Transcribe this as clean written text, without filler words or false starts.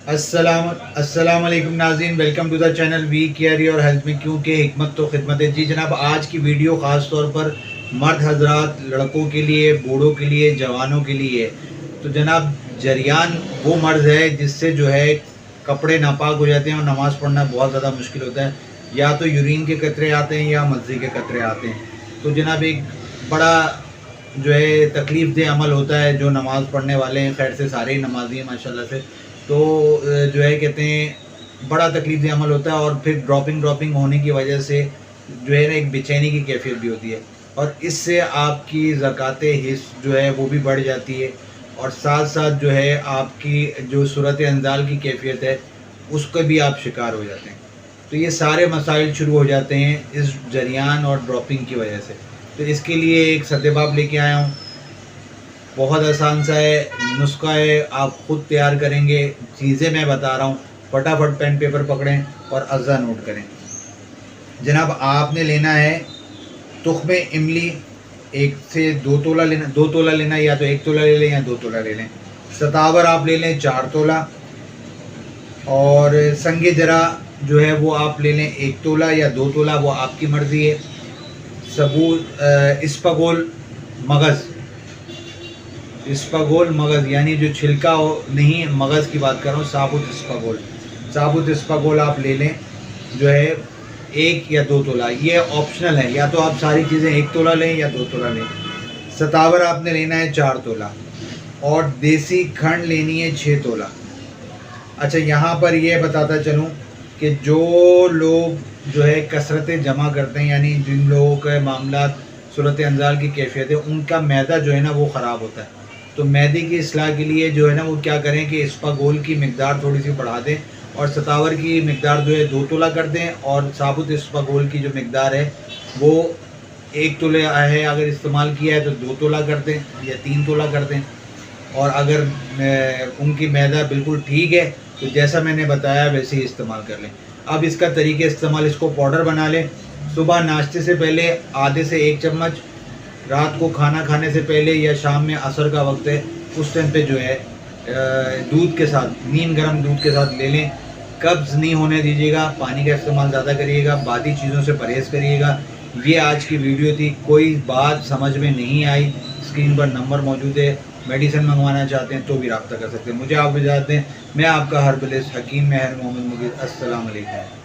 अस्सलाम वालेकुम नाज़रीन, welcome to the channel we care your health में, क्योंकि हिकमत तो खिदमत है। जी जनाब, आज की वीडियो ख़ास तौर पर मर्द हजरात, लड़कों के लिए, बूढ़ों के लिए, जवानों के लिए है। तो जनाब, जरियान वो मर्ज़ है जिससे जो है कपड़े नापाक हो जाते हैं और नमाज़ पढ़ना बहुत ज़्यादा मुश्किल होता है। या तो यूरिन के कतरे आते हैं या मज़ी के कतरे आते हैं। तो जनाब, एक बड़ा जो है तकलीफ़ दह अमल होता है जो नमाज़ पढ़ने वाले हैं, खैर से सारे ही नमाजी हैं माशाल्लाह से। तो जो है कहते हैं बड़ा तकलीफ़ दह अमल होता है, और फिर ड्रॉपिंग होने की वजह से जो है ना एक बेचैनी की कैफियत भी होती है, और इससे आपकी ज़कात हिस्स जो है वो भी बढ़ जाती है, और साथ साथ जो है आपकी जो सूरत अंजाल की कैफियत है उसका भी आप शिकार हो जाते हैं। तो ये सारे मसाइल शुरू हो जाते हैं इस जरियान और ड्रॉपिंग की वजह से। तो इसके लिए एक सद्देबाब लेके आया हूँ। बहुत आसान सा है, नुस्खा है, आप ख़ुद तैयार करेंगे। चीज़ें मैं बता रहा हूँ, फटाफट पेन पेपर पकड़ें और अज़ा नोट करें। जनाब, आपने लेना है तुख्मे इमली, 1 से 2 तोला लेना। 2 तोला लेना, या तो 1 तोला ले लें या 2 तोला ले लें। सतावर आप ले लें 4 तोला, और संगे जरा जो है वो आप ले लें 1 तोला या 2 तोला, वो आपकी मर्ज़ी है। सबूत इस्पगोल मगज़, इस्पगोल मगज़ यानी जो छिलका हो, नहीं मगज़ की बात कर रहा हूँ, साबुत इस्पगोल आप ले लें जो है 1 या 2 तोला। ये ऑप्शनल है, या तो आप सारी चीज़ें 1 तोला लें या 2 तोला लें। सतावर आपने लेना है 4 तोला, और देसी खंड लेनी है 6 तोला। अच्छा, यहाँ पर यह बताता चलूँ कि जो लोग जो है कसरतें जमा करते हैं, यानी जिन लोगों के मामला सूरत अंजाल की कैफियत है, उनका मैदा जो है ना वो ख़राब होता है। तो मैदे की इस्लाह के लिए जो है ना वो क्या करें कि इस्पागोल की मिकदार थोड़ी सी बढ़ा दें, और सतावर की मिकदार जो है 2 तोला कर दें, और साबुत इस्पागोल की जो मिकदार है वो 1 तोले है, अगर इस्तेमाल किया है तो 2 तोला कर दें या 3 तोला कर दें। और अगर उनकी मैदा बिल्कुल ठीक है तो जैसा मैंने बताया वैसे ही इस्तेमाल कर लें। अब इसका तरीके इस्तेमाल, इसको पाउडर बना लें। सुबह नाश्ते से पहले आधे से 1 चम्मच, रात को खाना खाने से पहले या शाम में असर का वक्त है उस टाइम पे जो है दूध के साथ, नीम गर्म दूध के साथ ले लें। कब्ज़ नहीं होने दीजिएगा, पानी का इस्तेमाल ज़्यादा करिएगा, बादी चीज़ों से परहेज़ करिएगा। ये आज की वीडियो थी। कोई बात समझ में नहीं आई, स्क्रीन पर नंबर मौजूद है, मेडिसिन मंगवाना चाहते हैं तो भी रब्ता कर सकते हैं। मुझे आप इजाज़त दें, मैं आपका हर्बलिस्ट हकीम महर मोहम्मद मुगीर। अस्सलाम वालेकुम।